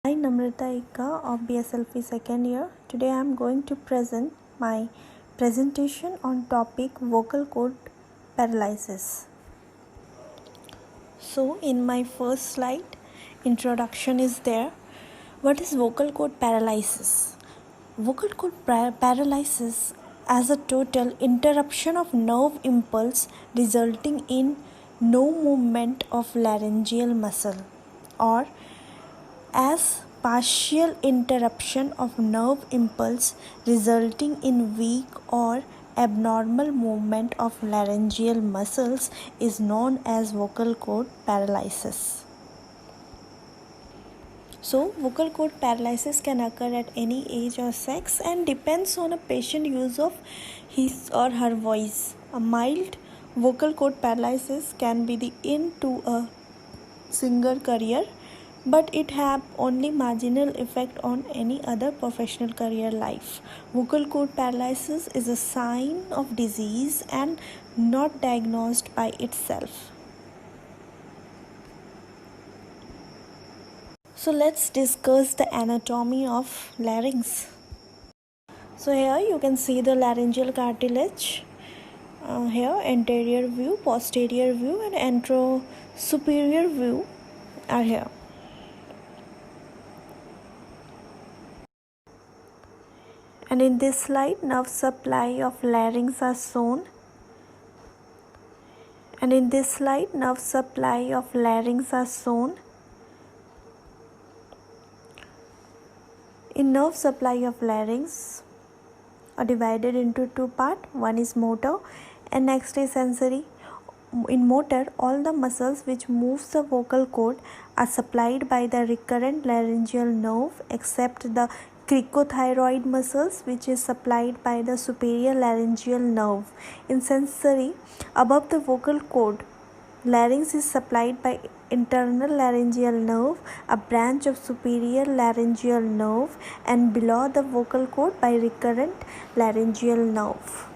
Hi Namrata Ika of BSLP second year. Today I am going to present my presentation on topic vocal cord paralysis. So in my first slide, introduction is there. What is vocal cord paralysis? Vocal cord paralysis as a total interruption of nerve impulse resulting in no movement of laryngeal muscle, or as partial interruption of nerve impulse resulting in weak or abnormal movement of laryngeal muscles is known as vocal cord paralysis. So, vocal cord paralysis can occur at any age or sex and depends on a patient use of his or her voice. A mild vocal cord paralysis can be the end to a singer career, but it have only marginal effect on any other professional career life. Vocal cord paralysis is a sign of disease and not diagnosed by itself. So let's discuss the anatomy of larynx. So here you can see the laryngeal cartilage. Here anterior view, posterior view and anterosuperior view are here. And in this slide, nerve supply of larynx are shown. And in this slide, nerve supply of larynx are shown. In nerve supply of larynx are divided into two parts. One is motor and next is sensory. In motor, all the muscles which moves the vocal cord are supplied by the recurrent laryngeal nerve except the cricothyroid muscles, which is supplied by the superior laryngeal nerve. In sensory, above the vocal cord, larynx is supplied by internal laryngeal nerve, a branch of superior laryngeal nerve, and below the vocal cord by recurrent laryngeal nerve.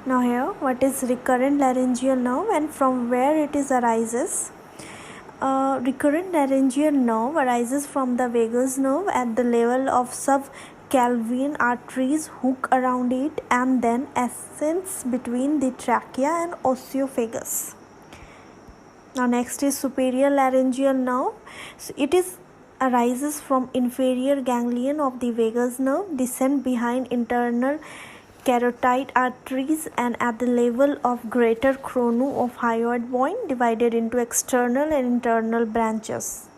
Now here, what is recurrent laryngeal nerve and from where it is arises? Recurrent laryngeal nerve arises from the vagus nerve at the level of subclavian arteries hook around it and then ascends between the trachea and oesophagus. Now next is superior laryngeal nerve. So it arises from inferior ganglion of the vagus nerve, descend behind internal carotid arteries and at the level of greater cornu of hyoid bone, divided into external and internal branches.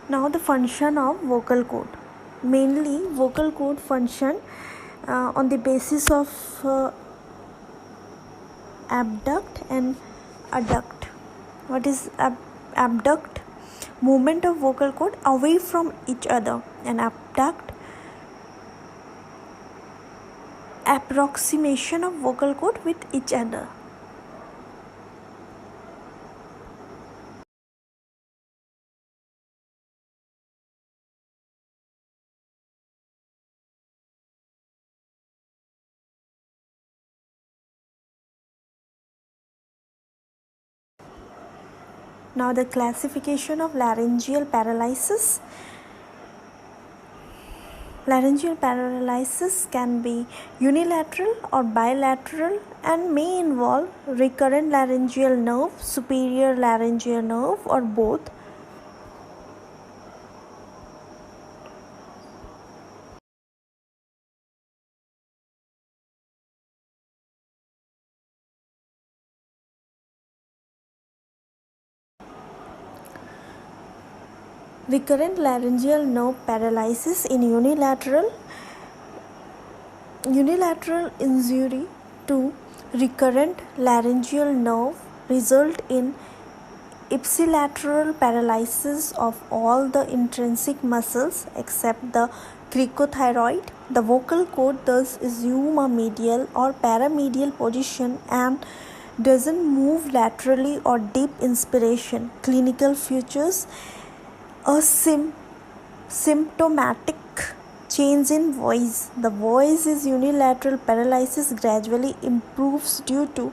Now the function of vocal cord. Mainly vocal cord function on the basis of abduct and adduct. What is abduct? Movement of vocal cord away from each other, and abduct, approximation of vocal cord with each other. Now the classification of laryngeal paralysis. Laryngeal paralysis can be unilateral or bilateral and may involve recurrent laryngeal nerve, superior laryngeal nerve, or both. Recurrent laryngeal nerve paralysis in unilateral injury to recurrent laryngeal nerve result in ipsilateral paralysis of all the intrinsic muscles except the cricothyroid. The vocal cord thus assume a medial or paramedial position and doesn't move laterally or deep inspiration. Clinical features: Symptomatic change in voice. The voice is unilateral paralysis gradually improves due to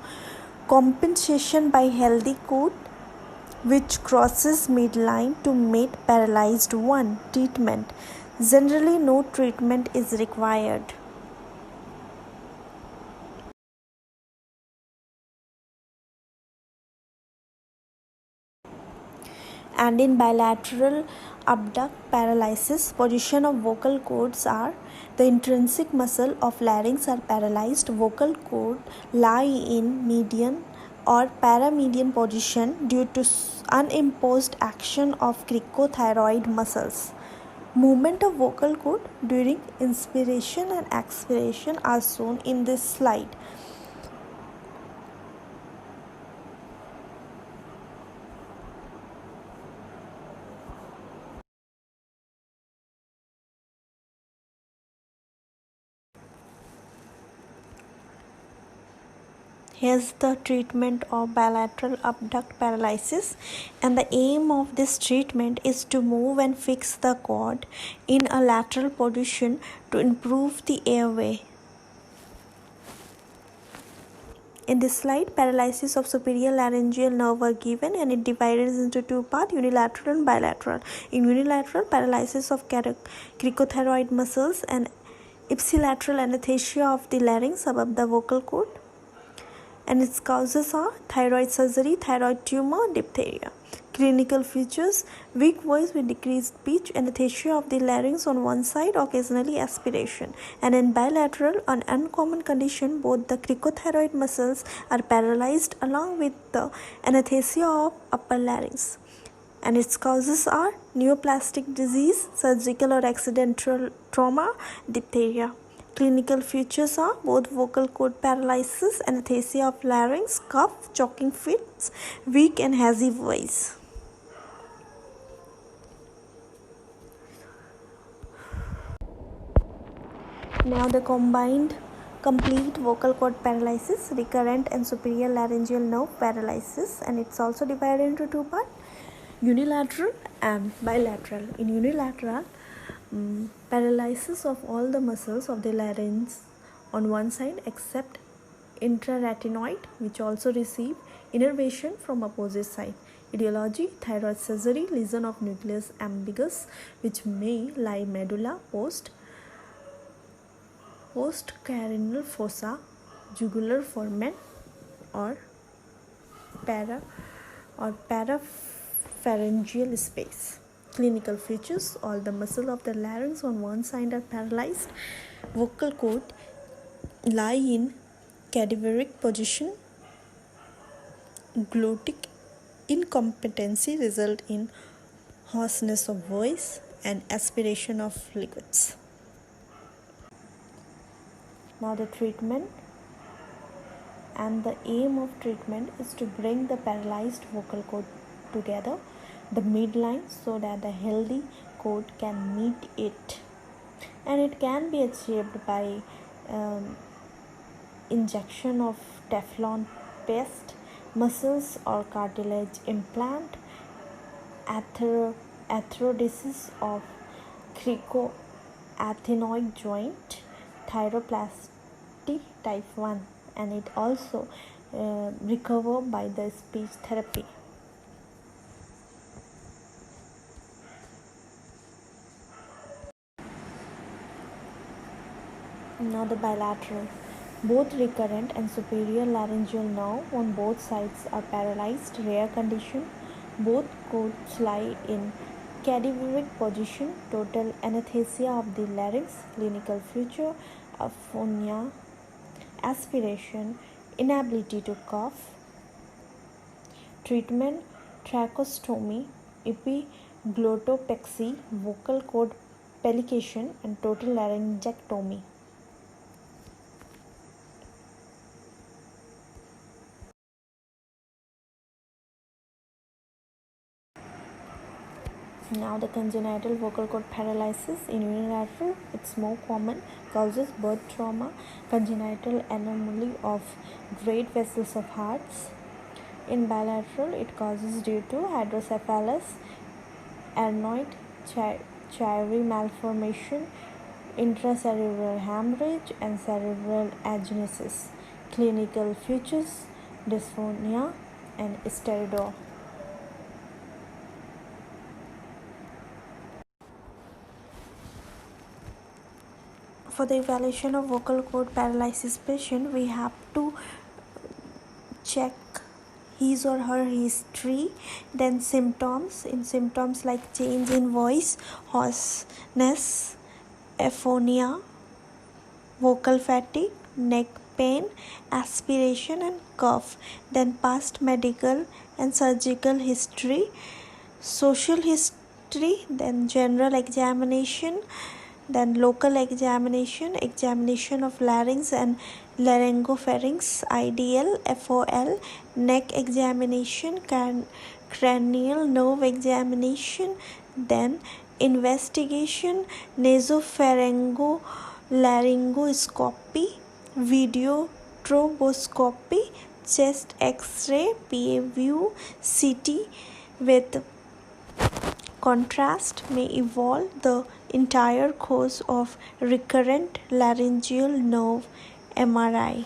compensation by healthy cord which crosses midline to mid paralyzed one. Treatment. Generally no treatment is required. And in bilateral abduct paralysis, position of vocal cords are the intrinsic muscle of larynx are paralyzed. Vocal cord lie in median or paramedian position due to unimposed action of cricothyroid muscles. Movement of vocal cord during inspiration and expiration are shown in this slide. Here's the treatment of bilateral abduct paralysis, and the aim of this treatment is to move and fix the cord in a lateral position to improve the airway. In this slide, paralysis of superior laryngeal nerve are given, and it divided into two parts, unilateral and bilateral. In unilateral, paralysis of cricothyroid muscles and ipsilateral anesthesia of the larynx above the vocal cord, and its causes are thyroid surgery, thyroid tumor, diphtheria. Clinical features: weak voice with decreased pitch, anesthesia of the larynx on one side, occasionally aspiration. And in bilateral, an uncommon condition, both the cricothyroid muscles are paralyzed along with the anesthesia of upper larynx. And its causes are neoplastic disease, surgical or accidental trauma, diphtheria. Clinical features are both vocal cord paralysis, anesthesia of larynx, cough, choking fits, weak and hazy voice. Now the combined complete vocal cord paralysis, recurrent and superior laryngeal nerve paralysis, and it's also divided into two parts, unilateral and bilateral. In unilateral, paralysis of all the muscles of the larynx on one side except intraretinoid, which also receive innervation from opposite side. Etiology: thyroid surgery, lesion of nucleus ambiguous which may lie medulla, postcarinal fossa, jugular foramen or parapharyngeal space. Clinical features: all the muscles of the larynx on one side are paralyzed. Vocal cord lie in cadaveric position. Glottic incompetency result in hoarseness of voice and aspiration of liquids. Now the treatment, and the aim of treatment is to bring the paralyzed vocal cord together, the midline, so that the healthy cord can meet it, and it can be achieved by injection of Teflon paste, muscles or cartilage implant, arthrodesis of cricoathenoid joint, thyroplasty type 1, and it also recover by the speech therapy. Now the bilateral. Both recurrent and superior laryngeal nerve on both sides are paralyzed, rare condition. Both cords lie in cadaveric position, total anesthesia of the larynx. Clinical feature: aphonia, aspiration, inability to cough. Treatment: tracheostomy, epiglotopexy, vocal cord pellication, and total laryngectomy. Now the congenital vocal cord paralysis. In unilateral, it's more common, causes birth trauma, congenital anomaly of great vessels of hearts. In bilateral, it causes due to hydrocephalus, adenoid Chiari malformation, intracerebral hemorrhage, and cerebral agenesis. Clinical features: dysphonia and stereo. For the evaluation of vocal cord paralysis patient, we have to check his or her history, then symptoms. In symptoms like change in voice, hoarseness, aphonia, vocal fatigue, neck pain, aspiration and cough. Then past medical and surgical history, social history, then general examination, then local examination, examination of larynx and laryngopharynx, IDL, FOL, neck examination, cranial nerve examination, then investigation, nasopharyngo-laryngoscopy, video troboscopy, chest X-ray, PA view, CT with contrast may evolve the entire course of recurrent laryngeal nerve MRI.